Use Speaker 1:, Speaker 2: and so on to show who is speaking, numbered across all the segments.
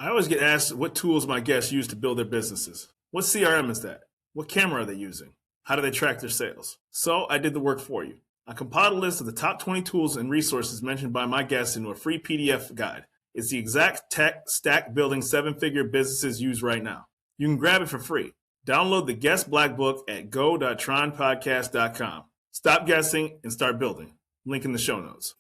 Speaker 1: I always get asked what tools my guests use to build their businesses. What CRM is that? What camera are they using? How do they track their sales? So I did the work for you. I compiled a list of the top 20 tools and resources mentioned by my guests into a free PDF guide. It's the exact tech stack building 7-figure businesses use right now. You can grab it for free. Download the Guest Black Book at go.tronpodcast.com. Stop guessing and start building. Link in the show notes.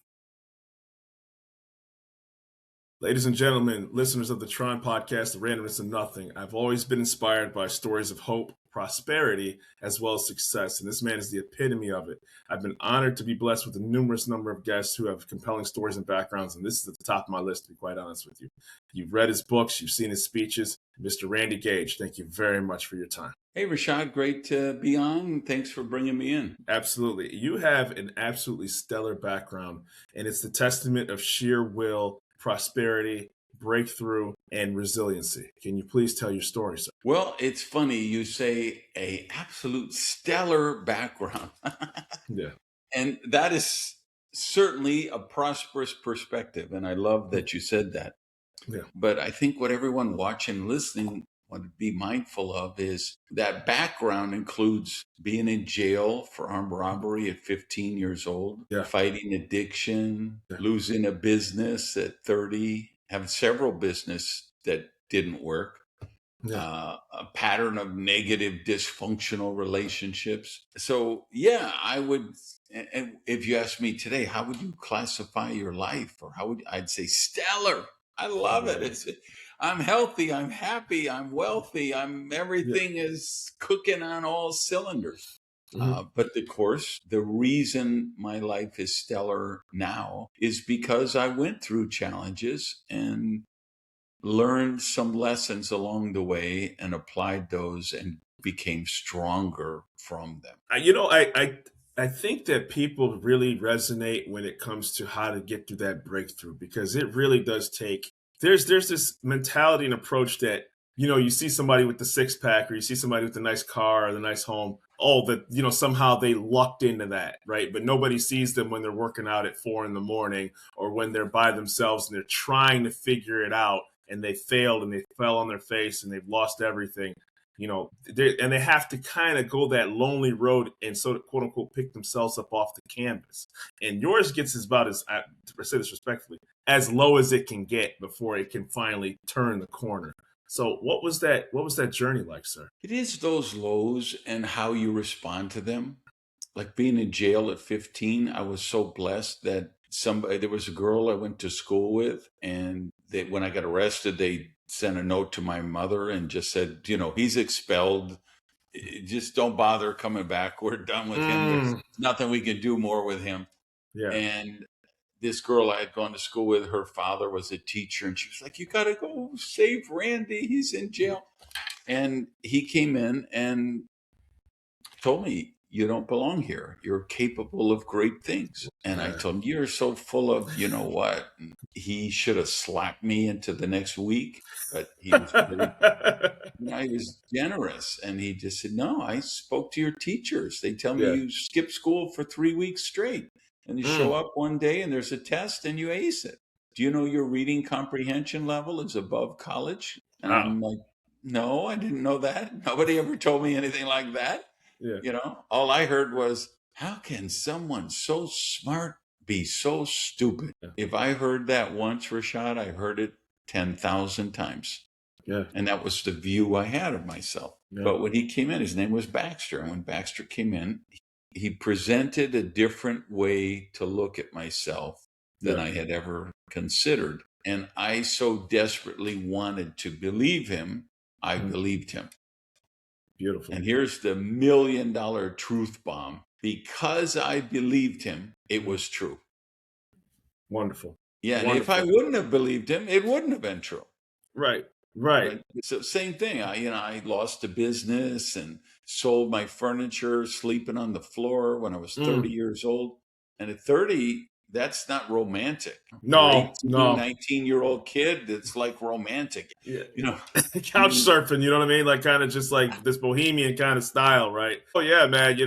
Speaker 1: Ladies and gentlemen, listeners of the T.R.O.N podcast, The Randomness of Nothing, I've always been inspired by stories of hope, prosperity, as well as success, and this man is the epitome of it. I've been honored to be blessed with a numerous number of guests who have compelling stories and backgrounds, and this is at the top of my list, to be quite honest with you. You've read his books, you've seen his speeches. Mr. Randy Gage, thank you very much for your time.
Speaker 2: Hey, Rashad, great to be on. Thanks for bringing me in.
Speaker 1: Absolutely. You have an absolutely stellar background, and it's the testament of sheer will, prosperity, breakthrough, and resiliency. Can you please tell your story, sir?
Speaker 2: Well, it's funny you say a absolute stellar background.
Speaker 1: Yeah.
Speaker 2: And that is certainly a prosperous perspective. And I love that you said that.
Speaker 1: Yeah.
Speaker 2: But I think what everyone watching, listening, want to be mindful of is that background includes being in jail for armed robbery at 15 years old, fighting addiction, losing a business at 30, having several business that didn't work, a pattern of negative dysfunctional relationships. So I would, and if you ask me today, how would you classify your life? Or I'd say stellar. I love it. I'm healthy, I'm happy, I'm wealthy, everything is cooking on all cylinders. But of course, the reason my life is stellar now is because I went through challenges and learned some lessons along the way and applied those and became stronger from them.
Speaker 1: I think that people really resonate when it comes to how to get through that breakthrough, because it really does take, there's this mentality and approach that, you see somebody with the 6-pack, or you see somebody with the nice car or the nice home. Oh, that, somehow they lucked into that, right? But nobody sees them when they're working out at 4 a.m. or when they're by themselves and they're trying to figure it out and they failed and they fell on their face and they've lost everything. And they have to kind of go that lonely road and sort of, quote unquote, pick themselves up off the canvas. And yours gets about as, I say this respectfully, as low as it can get before it can finally turn the corner. So what was that journey like, sir?
Speaker 2: It is those lows and how you respond to them. Like being in jail at 15, I was so blessed that there was a girl I went to school with, and when I got arrested, they sent a note to my mother and just said, he's expelled. Just don't bother coming back. We're done with him. There's nothing we can do more with him.
Speaker 1: Yeah.
Speaker 2: And this girl I had gone to school with, her father was a teacher, and she was like, you got to go save Randy. He's in jail. And he came in and told me, you don't belong here. You're capable of great things. And I told him, you're so full of, you know what? And he should have slapped me into the next week, but he was he was generous. And he just said, no, I spoke to your teachers. They tell me you skip school for 3 weeks straight. And you show up one day and there's a test and you ace it. Do you know your reading comprehension level is above college? And I'm like, no, I didn't know that. Nobody ever told me anything like that.
Speaker 1: Yeah.
Speaker 2: All I heard was, how can someone so smart be so stupid? Yeah. If I heard that once, Rashad, I heard it 10,000 times.
Speaker 1: Yeah.
Speaker 2: And that was the view I had of myself. Yeah. But when he came in, his name was Baxter. And when Baxter came in, he presented a different way to look at myself than I had ever considered. And I so desperately wanted to believe him, I believed him.
Speaker 1: Beautiful.
Speaker 2: And here's the $1 million truth bomb. Because I believed him, it was true.
Speaker 1: Wonderful.
Speaker 2: Yeah, and
Speaker 1: Wonderful.
Speaker 2: if I wouldn't have believed him, it wouldn't have been true.
Speaker 1: Right.
Speaker 2: So same thing. I lost a business and sold my furniture, sleeping on the floor when I was 30 years old. And at 30, that's not romantic.
Speaker 1: No.
Speaker 2: 19-year-old kid, it's like romantic.
Speaker 1: Yeah. Couch surfing, you know what I mean? Like kind of just like this bohemian kind of style, right? Oh yeah, man.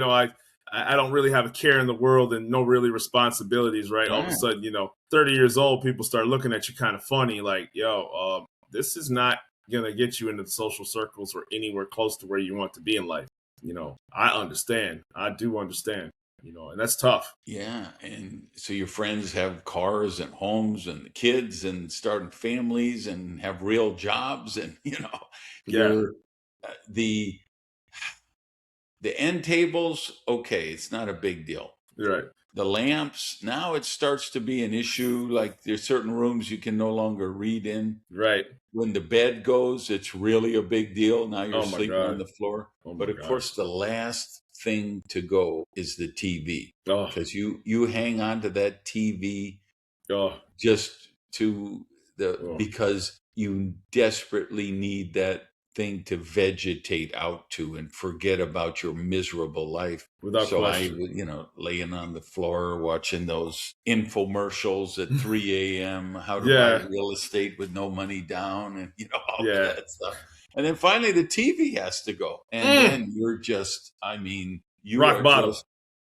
Speaker 1: I don't really have a care in the world and no really responsibilities, right? All of a sudden, 30 years old, people start looking at you kind of funny, like, yo, this is not gonna get you into the social circles or anywhere close to where you want to be in life. I understand. I do understand. And that's tough.
Speaker 2: Yeah. And so your friends have cars and homes and kids and starting families and have real jobs. And,
Speaker 1: Yeah,
Speaker 2: you're the end tables. Okay. It's not a big deal.
Speaker 1: you're right.
Speaker 2: The lamps, now it starts to be an issue. Like there's certain rooms you can no longer read in.
Speaker 1: Right.
Speaker 2: When the bed goes, it's really a big deal. Now you're
Speaker 1: Oh my
Speaker 2: sleeping on
Speaker 1: God.
Speaker 2: the floor.
Speaker 1: Oh my
Speaker 2: But of
Speaker 1: God.
Speaker 2: course, the last thing to go is the TV,
Speaker 1: Oh,
Speaker 2: because you hang on to that TV
Speaker 1: oh,
Speaker 2: just to
Speaker 1: oh.
Speaker 2: because you desperately need that thing to vegetate out to and forget about your miserable life.
Speaker 1: Without
Speaker 2: So I,
Speaker 1: question.
Speaker 2: laying on the floor watching those infomercials at 3 a.m., how to buy
Speaker 1: Yeah,
Speaker 2: real estate with no money down, and all of
Speaker 1: yeah.
Speaker 2: that stuff. And then finally the TV has to go. And
Speaker 1: Mm,
Speaker 2: then you're just, I mean, you
Speaker 1: rock
Speaker 2: are
Speaker 1: bottom.
Speaker 2: just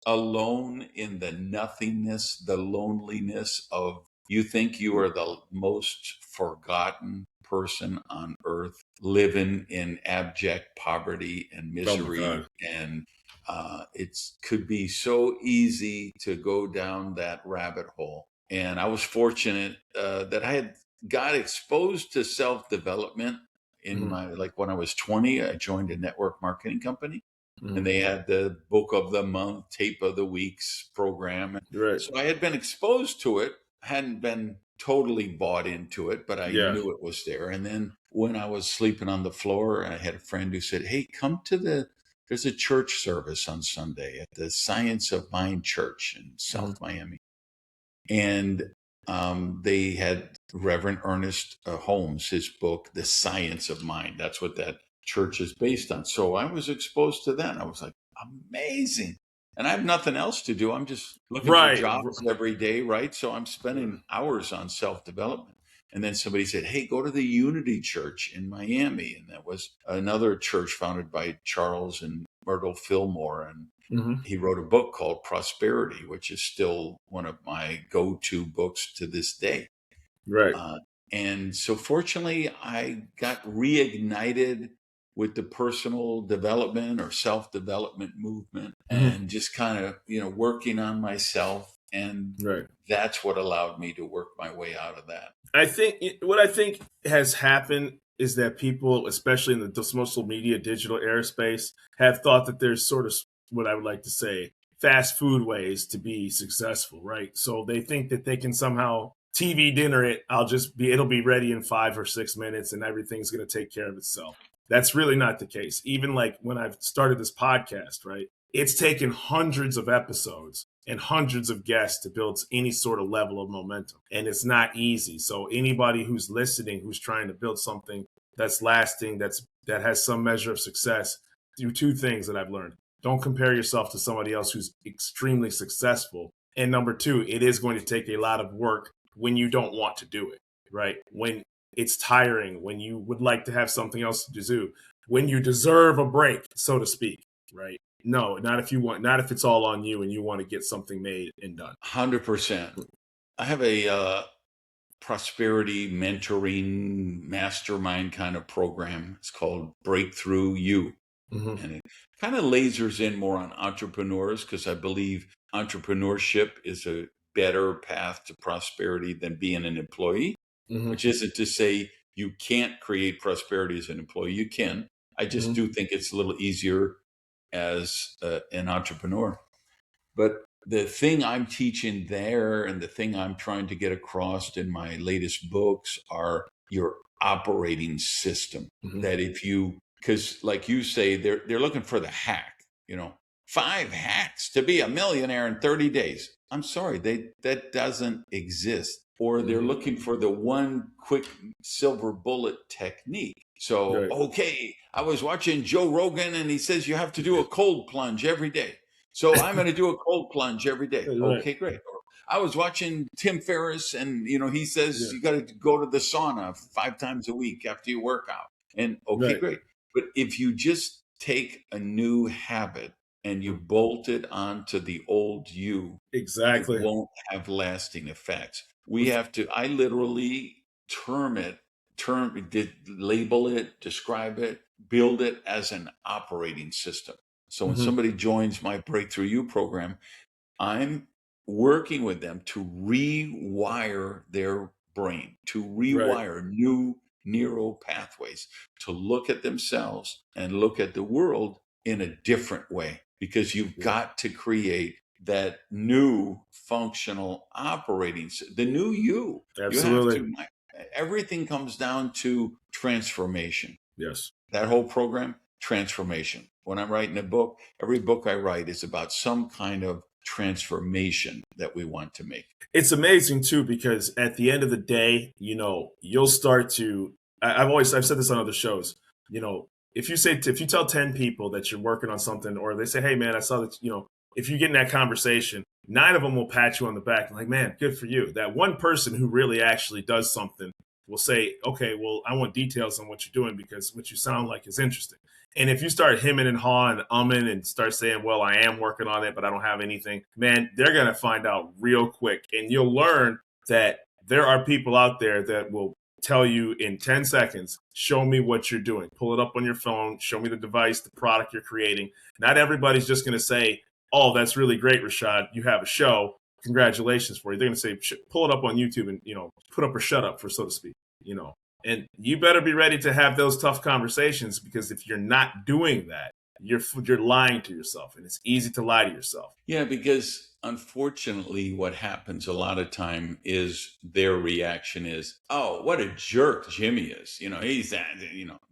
Speaker 2: alone in the nothingness, the loneliness of, you think you are the most forgotten person on earth, living in abject poverty and
Speaker 1: Oh my
Speaker 2: misery.
Speaker 1: God.
Speaker 2: And it could be so easy to go down that rabbit hole. And I was fortunate that I had got exposed to self development in
Speaker 1: Hmm.
Speaker 2: my, like when I was 20. I joined a network marketing company,
Speaker 1: Hmm.
Speaker 2: and they had the book of the month, tape of the weeks program.
Speaker 1: You're right.
Speaker 2: So I had been exposed to it, hadn't been totally bought into it, but I
Speaker 1: Yeah.
Speaker 2: knew it was there. And then when I was sleeping on the floor, I had a friend who said, "Hey, come to there's a church service on Sunday at the Science of Mind Church in
Speaker 1: Hmm.
Speaker 2: South Miami." And they had Reverend Ernest Holmes, his book, The Science of Mind. That's what that church is based on. So I was exposed to that. And I was like, amazing. And I have nothing else to do. I'm just looking for
Speaker 1: Right.
Speaker 2: jobs every day, right? So I'm spending hours on self development. And then somebody said, "Hey, go to the Unity Church in Miami." And that was another church founded by Charles and Myrtle Fillmore. And
Speaker 1: Hmm.
Speaker 2: he wrote a book called Prosperity, which is still one of my go-to books to this day.
Speaker 1: Right.
Speaker 2: Uh, and so fortunately, I got reignited with the personal development or self-development movement,
Speaker 1: Hmm.
Speaker 2: and just kind of, working on myself. And
Speaker 1: Right.
Speaker 2: that's what allowed me to work my way out of that.
Speaker 1: What I think has happened is that people, especially in the social media digital airspace, have thought that there's sort of what I would like to say fast food ways to be successful, right? So they think that they can somehow TV dinner it. It'll be ready in 5 or 6 minutes and everything's going to take care of itself. That's really not the case. Even like when I've started this podcast, right? It's taken hundreds of episodes and hundreds of guests to build any sort of level of momentum. And it's not easy. So anybody who's listening, who's trying to build something that's lasting, that has some measure of success, do two things that I've learned. Don't compare yourself to somebody else who's extremely successful. And number two, it is going to take a lot of work when you don't want to do it, right? When it's tiring, when you would like to have something else to do, when you deserve a break, so to speak, right? No, not if you want, not if it's all on you and you want to get something made and done.
Speaker 2: 100%. I have a prosperity mentoring mastermind kind of program. It's called Breakthrough You.
Speaker 1: Mm-hmm.
Speaker 2: And it kind of lasers in more on entrepreneurs, because I believe entrepreneurship is a better path to prosperity than being an employee,
Speaker 1: Mm-hmm.
Speaker 2: which isn't to say you can't create prosperity as an employee. You can. I just
Speaker 1: Mm-hmm.
Speaker 2: do think it's a little easier as an entrepreneur. But the thing I'm teaching there and the thing I'm trying to get across in my latest books are your operating system.
Speaker 1: Mm-hmm.
Speaker 2: That if you, because like you say, they're looking for the hack, 5 hacks to be a millionaire in 30 days. I'm sorry, that doesn't exist. Or they're
Speaker 1: Mm-hmm.
Speaker 2: looking for the one quick silver bullet technique. So,
Speaker 1: Right.
Speaker 2: okay, I was watching Joe Rogan and he says you have to do a cold plunge every day. So I'm going to do a cold plunge every day.
Speaker 1: Right.
Speaker 2: Okay, great. I was watching Tim Ferriss, and he says
Speaker 1: Yeah.
Speaker 2: you got to go to the sauna 5 times a week after you work out. And okay,
Speaker 1: Right.
Speaker 2: great. But if you just take a new habit and you bolt it onto the old you, it
Speaker 1: Exactly.
Speaker 2: won't have lasting effects. We have to, I literally term it label it, describe it, build it as an operating system. So when
Speaker 1: Mm-hmm.
Speaker 2: somebody joins my Breakthrough You program, I'm working with them to rewire their brain, to
Speaker 1: Right.
Speaker 2: rewire new neural pathways, to look at themselves and look at the world in a different way, because you've
Speaker 1: Yeah.
Speaker 2: got to create that new functional the new you. You have
Speaker 1: Absolutely.
Speaker 2: to, everything comes down to transformation.
Speaker 1: Yes.
Speaker 2: That whole program, transformation. When I'm writing a book, every book I write is about some kind of transformation that we want to make.
Speaker 1: It's amazing too, because at the end of the day, you'll start to. I've said this on other shows. If you tell 10 people that you're working on something, or they say, "Hey, man, I saw that," if you get in that conversation, 9 of them will pat you on the back, like, "Man, good for you." That one person who really actually does something will say, "Okay, well, I want details on what you're doing because what you sound like is interesting." And if you start hemming and hawing and umming and start saying, "Well, I am working on it, but I don't have anything," man, they're going to find out real quick. And you'll learn that there are people out there that will tell you in 10 seconds, show me what you're doing. Pull it up on your phone, show me the device, the product you're creating. Not everybody's just going to say, "Oh, that's really great, Rashad. You have a show. Congratulations for you." They're going to say, "Pull it up on YouTube and, put up or shut up," for so to speak, and you better be ready to have those tough conversations, because if you're not doing that, you're lying to yourself, and it's easy to lie to yourself.
Speaker 2: Yeah, because unfortunately, what happens a lot of time is their reaction is, "Oh, what a jerk Jimmy is. He's that,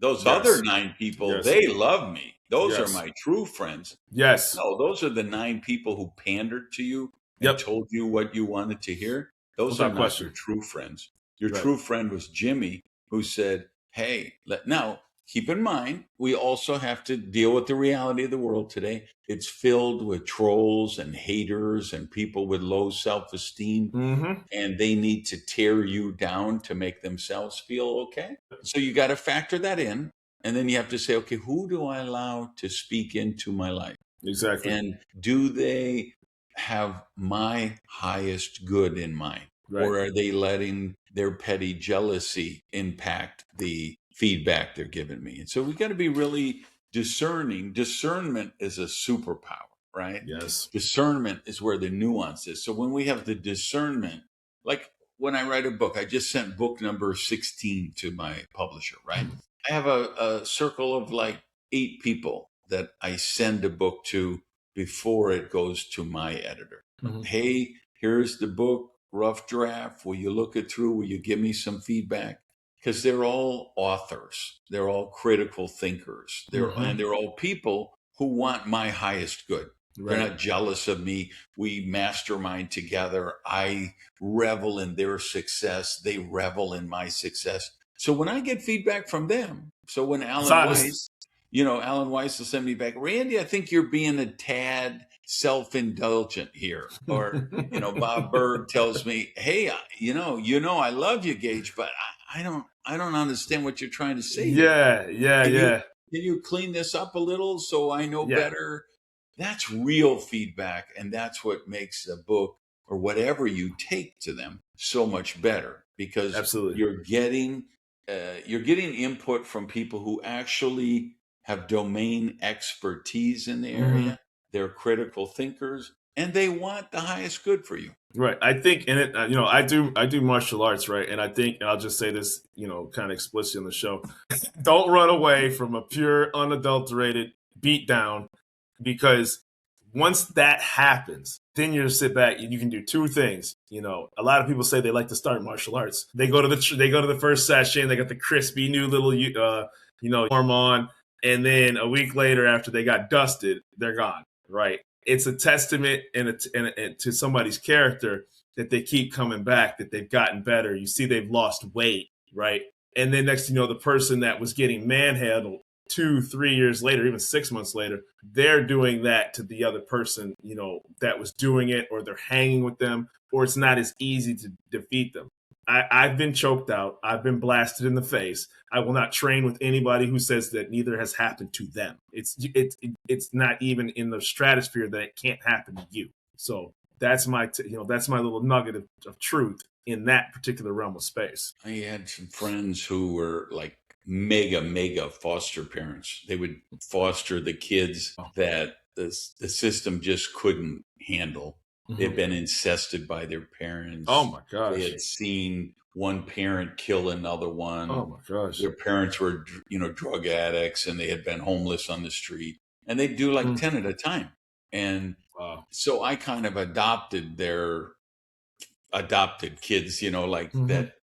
Speaker 2: those other
Speaker 1: Yes.
Speaker 2: 9 people,
Speaker 1: Yes.
Speaker 2: they love me. Those are
Speaker 1: Yes.
Speaker 2: my true friends."
Speaker 1: Yes.
Speaker 2: No, those are the 9 people who pandered to you and
Speaker 1: Yep.
Speaker 2: told you what you wanted to hear. Those are
Speaker 1: Without
Speaker 2: not your
Speaker 1: question.
Speaker 2: true friends. Your
Speaker 1: Right.
Speaker 2: true friend was Jimmy, who said, "Hey, now keep in mind, we also have to deal with the reality of the world today. It's filled with trolls and haters and people with low self-esteem,
Speaker 1: Mm-hmm.
Speaker 2: and they need to tear you down to make themselves feel okay." So you got to factor that in. And then you have to say, okay, who do I allow to speak into my life?
Speaker 1: Exactly.
Speaker 2: And do they have my highest good in mind?
Speaker 1: Right.
Speaker 2: Or are they letting their petty jealousy impact the feedback they're giving me? And so we got to be really discerning. Discernment is a superpower, right?
Speaker 1: Yes.
Speaker 2: Discernment is where the nuance is. So when we have the discernment, like when I write a book, I just sent book number 16 to my publisher, right? I have a circle of like 8 people that I send a book to before it goes to my editor.
Speaker 1: Mm-hmm.
Speaker 2: Hey, here's the book, rough draft. Will you look it through? Will you give me some feedback? Because they're all authors. They're all critical thinkers.
Speaker 1: Mm-hmm.
Speaker 2: They're all people who want my highest good. They're
Speaker 1: Right.
Speaker 2: not jealous of me. We mastermind together. I revel in their success. They revel in my success. So when I get feedback from them, so when
Speaker 1: It's honest.
Speaker 2: Alan Weiss will send me back, "Randy, I think you're being a tad self-indulgent here." Or, Bob Berg tells me, "Hey, I love you, Gage, but I don't understand what you're trying to say here.
Speaker 1: Yeah. Yeah.
Speaker 2: Can you,
Speaker 1: Yeah.
Speaker 2: can you clean this up a little so I know
Speaker 1: Yeah.
Speaker 2: better?" That's real feedback. And that's what makes a book or whatever you take to them so much better, because
Speaker 1: Absolutely.
Speaker 2: you're getting input from people who actually have domain expertise in the
Speaker 1: Mm-hmm.
Speaker 2: area. They're critical thinkers and they want the highest good for you.
Speaker 1: Right. I think, and it, I do martial arts, right? And I think, and I'll just say this, kind of explicit on the show. Don't run away from a pure, unadulterated beatdown, because once that happens, then you sit back and you can do 2 things. A lot of people say they like to start martial arts. They go to the first session, they got the crispy new little, form on, and then a week later, after they got dusted, they're gone. Right. It's a testament and to somebody's character that they keep coming back, that they've gotten better. You see, they've lost weight, right? And then next, the person that was getting manhandled 2, 3 years later, even 6 months later, they're doing that to the other person, that was doing it, or they're hanging with them, or it's not as easy to defeat them. I've been choked out. I've been blasted in the face. I will not train with anybody who says that neither has happened to them. It's not even in the stratosphere that it can't happen to you. So that's my little nugget of truth. in that particular realm of space.
Speaker 2: I had some friends who were like mega foster parents. They would foster the kids
Speaker 1: Oh,
Speaker 2: that the system just couldn't handle. They'd
Speaker 1: mhm.
Speaker 2: been incested by their
Speaker 1: Oh
Speaker 2: parents.
Speaker 1: my
Speaker 2: They
Speaker 1: gosh.
Speaker 2: had seen one parent kill another
Speaker 1: Oh
Speaker 2: one.
Speaker 1: my gosh.
Speaker 2: Their parents were, drug addicts, and they had been homeless on the street. And they'd do like
Speaker 1: Mm,
Speaker 2: 10 at a time. And
Speaker 1: wow.
Speaker 2: so I kind of adopted their adopted kids, like
Speaker 1: Hmm.
Speaker 2: that,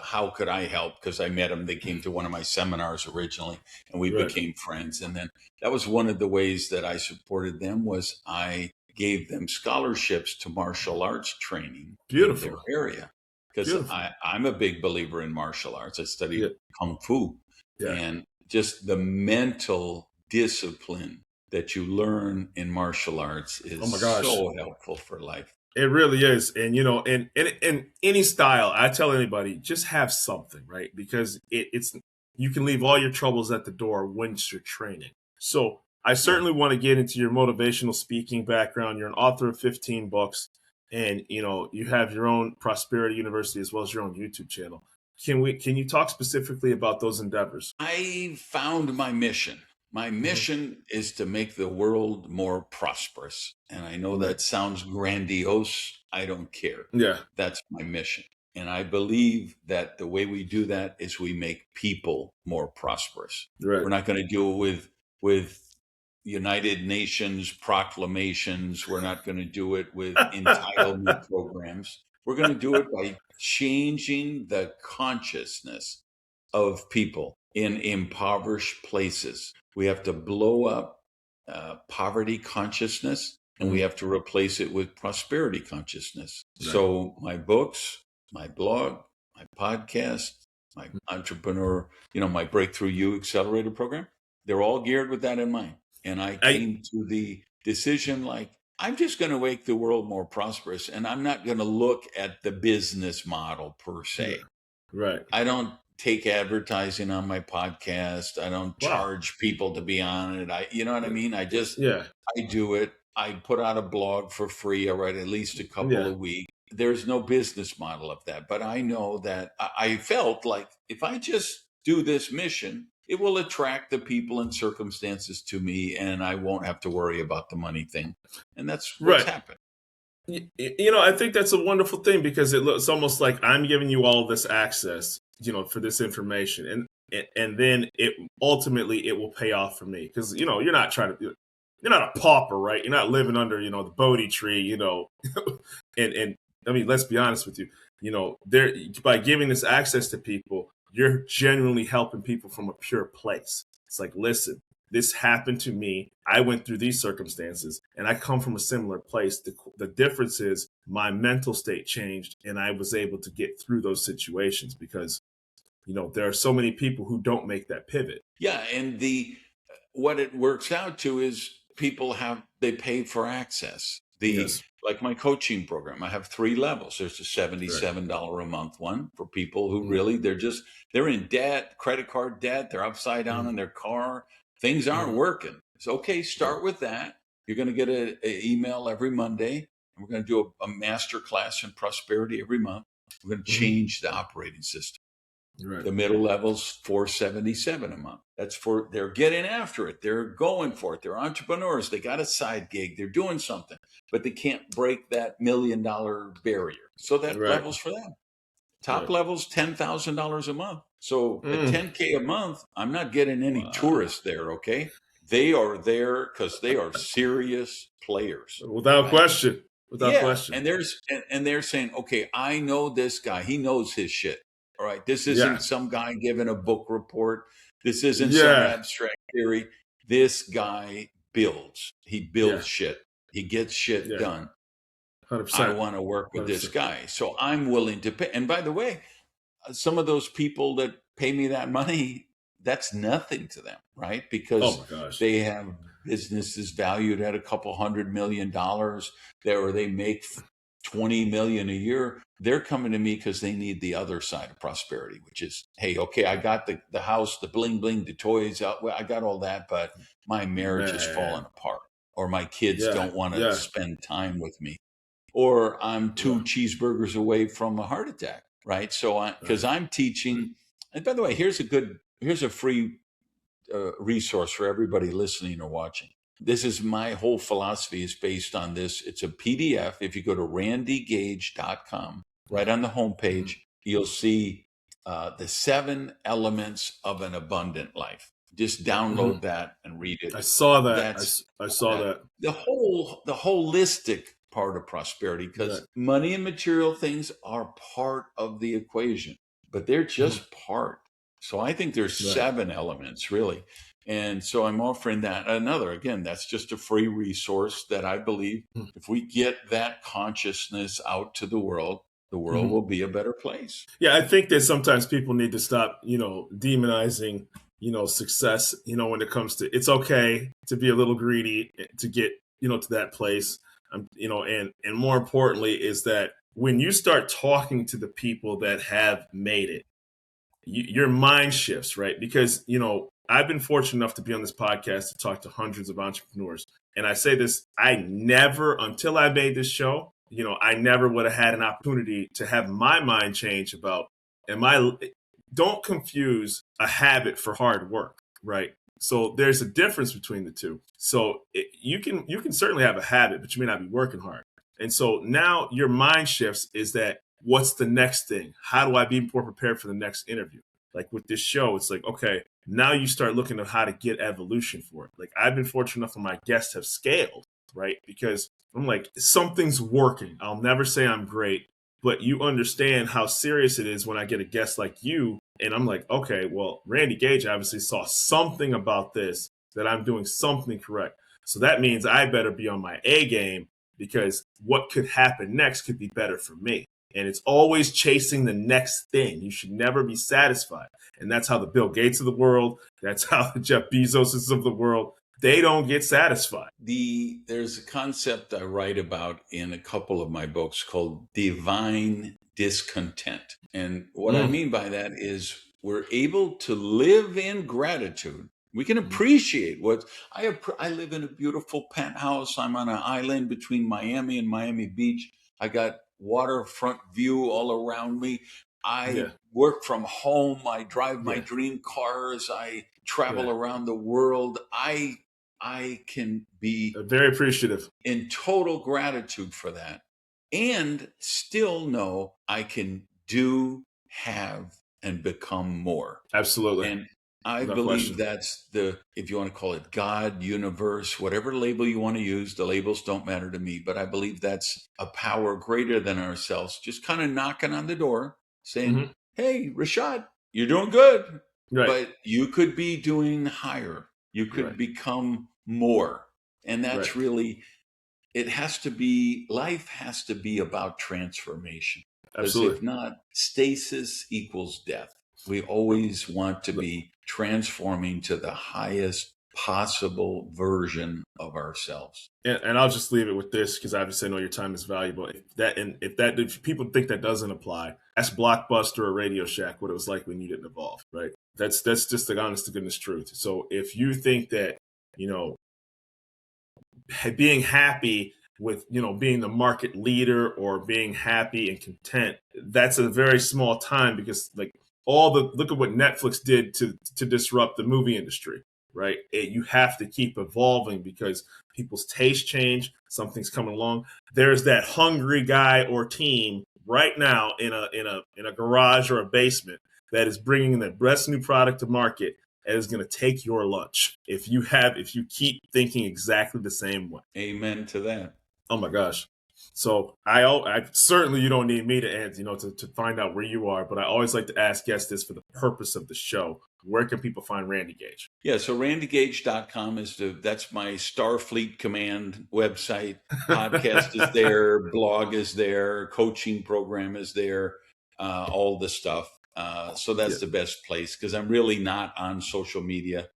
Speaker 2: how could I help? Because I met them. They came to one of my seminars originally, and we
Speaker 1: Right.
Speaker 2: became friends. And then that was one of the ways that I supported them was I gave them scholarships to martial arts training in their
Speaker 1: Beautiful.
Speaker 2: area. Because
Speaker 1: Beautiful.
Speaker 2: I'm a big believer in martial arts. I
Speaker 1: Yeah.
Speaker 2: studied Kung Fu,
Speaker 1: Yeah.
Speaker 2: and just the mental discipline that you learn in martial arts
Speaker 1: Oh my
Speaker 2: is
Speaker 1: gosh.
Speaker 2: so helpful for life.
Speaker 1: It really is. And in any style, I tell anybody, just have something, right? Because it's you can leave all your troubles at the door once you're training. So I
Speaker 2: Yeah.
Speaker 1: certainly want to get into your motivational speaking background. You're an author of 15 books, and you have your own Prosperity University as well as your own YouTube channel. Can you talk specifically about those endeavors?
Speaker 2: I found my mission. My
Speaker 1: Hmm.
Speaker 2: mission is to make the world more prosperous. And I know
Speaker 1: Right.
Speaker 2: that sounds grandiose. I don't care.
Speaker 1: Yeah.
Speaker 2: That's my mission. And I believe that the way we do that is we make people more prosperous.
Speaker 1: Right.
Speaker 2: We're not going to do it with United Nations proclamations. We're not going to do it with entitlement programs. We're going to do it by changing the consciousness of people in impoverished places. We have to blow up poverty consciousness, and we
Speaker 1: Mhm.
Speaker 2: have to replace it with prosperity consciousness.
Speaker 1: Right.
Speaker 2: So, my books, my blog, my podcast, my entrepreneur, my Breakthrough You Accelerator program, they're all geared with that in mind. And I
Speaker 1: I
Speaker 2: came to the decision like, I'm just going to make the world more prosperous, and I'm not going to look at the business model per
Speaker 1: Yeah.
Speaker 2: se.
Speaker 1: Right.
Speaker 2: I don't take advertising on my podcast. I don't
Speaker 1: Wow.
Speaker 2: charge people to be on it. You know what I mean?
Speaker 1: Yeah.
Speaker 2: I do it. I put out a blog for free. I write at least a couple
Speaker 1: Yeah.
Speaker 2: a week. There's no business model of that, but I know that I felt like if I just do this mission, it will attract the people and circumstances to me, and I won't have to worry about the money thing. And that's what's
Speaker 1: Right.
Speaker 2: happened.
Speaker 1: I think that's a wonderful thing because it's almost like I'm giving you all this access, for this information, and then it ultimately it will pay off for me because you're not a pauper, right? You're not living under the Bodhi tree, and I mean, let's be honest with you, there by giving this access to people, you're genuinely helping people from a pure place. It's like, listen, this happened to me. I went through these circumstances and I come from a similar place. The difference is my mental state changed and I was able to get through those situations because, there are so many people who don't make that pivot.
Speaker 2: Yeah, and the what it works out to is people they pay for access. The
Speaker 1: Yes.
Speaker 2: Like my coaching program, I have three levels. There's a
Speaker 1: Right.
Speaker 2: $77 a month one for people who
Speaker 1: Mm-hmm.
Speaker 2: really they're in debt, credit card debt, they're upside down in their car, things aren't
Speaker 1: Mm-hmm.
Speaker 2: working. It's okay,
Speaker 1: Right.
Speaker 2: start with that. You're going to get an email every Monday. And we're going to do a master class in prosperity every month. We're going to
Speaker 1: Mm-hmm.
Speaker 2: change the operating system.
Speaker 1: Right.
Speaker 2: The middle level's 477 a month. They're getting after it. They're going for it. They're entrepreneurs. They got a side gig. They're doing something, but they can't break that $1 million barrier. So that
Speaker 1: Right.
Speaker 2: level's for them. Top
Speaker 1: Right.
Speaker 2: level's $10,000 a month. So at
Speaker 1: Mm.
Speaker 2: 10K a month, I'm not getting any
Speaker 1: Wow.
Speaker 2: tourists there. Okay. They are there because they are serious players,
Speaker 1: Without
Speaker 2: right?
Speaker 1: question. Without
Speaker 2: Yeah,
Speaker 1: question.
Speaker 2: and they're saying, okay, I know this guy. He knows his shit. All right, this isn't
Speaker 1: Yeah.
Speaker 2: some guy giving a book report. This isn't some
Speaker 1: Yeah.
Speaker 2: abstract theory. This guy builds. He
Speaker 1: Yeah.
Speaker 2: builds shit. He gets shit
Speaker 1: Yeah.
Speaker 2: done. I
Speaker 1: 100%.
Speaker 2: want to work with this
Speaker 1: 100%.
Speaker 2: guy, so I'm willing to pay. And by the way, some of those people that pay me that money, that's nothing to them, right?
Speaker 1: Oh
Speaker 2: Because
Speaker 1: my gosh.
Speaker 2: they have businesses valued at a couple $100 million there, or they make 20 million a year. They're coming to me because they need the other side of prosperity, which is, hey, okay, I got the house, the bling bling, the toys out. Well, I got all that, but my marriage is falling
Speaker 1: Man.
Speaker 2: apart, or my kids
Speaker 1: Yeah.
Speaker 2: don't want to
Speaker 1: Yeah.
Speaker 2: spend time with me. or I'm
Speaker 1: Yeah.
Speaker 2: 2 cheeseburgers away from a heart attack, right? So because I'm teaching, and by the way, here's a free resource for everybody listening or watching. This is my whole philosophy is based on this. It's a PDF. If you go to randygage.com, right on the homepage, you'll see the 7 elements of an abundant life. Just download that and read it.
Speaker 1: I saw that.
Speaker 2: That's
Speaker 1: I saw that.
Speaker 2: the holistic part of prosperity, because money and material things are part of the equation, but they're just part. So I think there's 7 elements really. And so I'm offering that again, that's just a free resource that I believe if we get that consciousness out to the world will be a better place.
Speaker 1: Yeah, I think that sometimes people need to stop, demonizing, success, when it comes to, it's okay to be a little greedy to get, to that place. And more importantly is that when you start talking to the people that have made it, your mind shifts, right? Because, I've been fortunate enough to be on this podcast to talk to hundreds of entrepreneurs. And I say this, I never, until I made this show, I never would have had an opportunity to have my mind change about, don't confuse a habit for hard work, right? So there's a difference between the two. So you can certainly have a habit, but you may not be working hard. And so now your mind shifts is that what's the next thing? How do I be more prepared for the next interview? Like with this show, it's like, okay, now you start looking at how to get evolution for it. Like I've been fortunate enough when my guests have scaled, right? Because I'm like, something's working. I'll never say I'm great, but you understand how serious it is when I get a guest like you. And I'm like, okay, well, Randy Gage obviously saw something about this that I'm doing something correct. So that means I better be on my A game because what could happen next could be better for me. And it's always chasing the next thing. You should never be satisfied. And that's how the Bill Gates of the world, that's how the Jeff Bezoses of the world, they don't get satisfied.
Speaker 2: There's a concept I write about in a couple of my books called divine discontent. And what I mean by that is we're able to live in gratitude. We can appreciate what I live in a beautiful penthouse. I'm on an island between Miami and Miami Beach. I got waterfront view all around me. I work from home. I drive my dream cars. I travel around the world. I can be
Speaker 1: very appreciative
Speaker 2: in total gratitude for that, and still know I can do, have, and become more.
Speaker 1: Absolutely.
Speaker 2: And I believe that's if you want to call it God, universe, whatever label you want to use, the labels don't matter to me, but I believe that's a power greater than ourselves, just kind of knocking on the door saying, hey, Rashad, you're doing good, but you could be doing higher. You could become more. And that's really, life has to be about transformation. Because if not, stasis equals death. We always want to be transforming to the highest possible version of ourselves.
Speaker 1: And I'll just leave it with this because obviously I know your time is valuable. If people think that doesn't apply, ask Blockbuster or Radio Shack what it was like when you didn't evolve, right? That's just the honest to goodness truth. So if you think that, being happy with, being the market leader or being happy and content, that's a very small time because look at what Netflix did to disrupt the movie industry, right? You have to keep evolving because people's tastes change. Something's coming along. There's that hungry guy or team right now in a garage or a basement that is bringing the best new product to market and is going to take your lunch if you keep thinking exactly the same way.
Speaker 2: Amen to that.
Speaker 1: Oh my gosh. So I certainly, you don't need me to answer, to find out where you are, but I always like to ask guests this for the purpose of the show. Where can people find Randy Gage?
Speaker 2: Yeah, so randygage.com that's my Starfleet Command website. Podcast is there, blog is there, coaching program is there, all the stuff. So that's the best place because I'm really not on social media.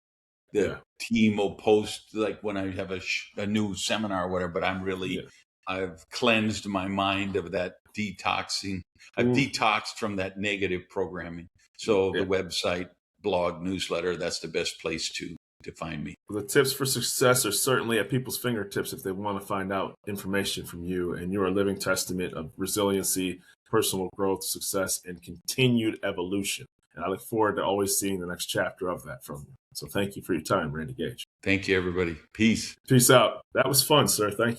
Speaker 2: The team will post like when I have a new seminar or whatever, but I'm really, I've cleansed my mind of that detoxing. I've detoxed from that negative programming. So the website, blog, newsletter, that's the best place to define me.
Speaker 1: The tips for success are certainly at people's fingertips if they want to find out information from you. And you're a living testament of resiliency, personal growth, success, and continued evolution. And I look forward to always seeing the next chapter of that from you. So thank you for your time, Randy Gage.
Speaker 2: Thank you, everybody. Peace.
Speaker 1: Peace out. That was fun, sir. Thank you.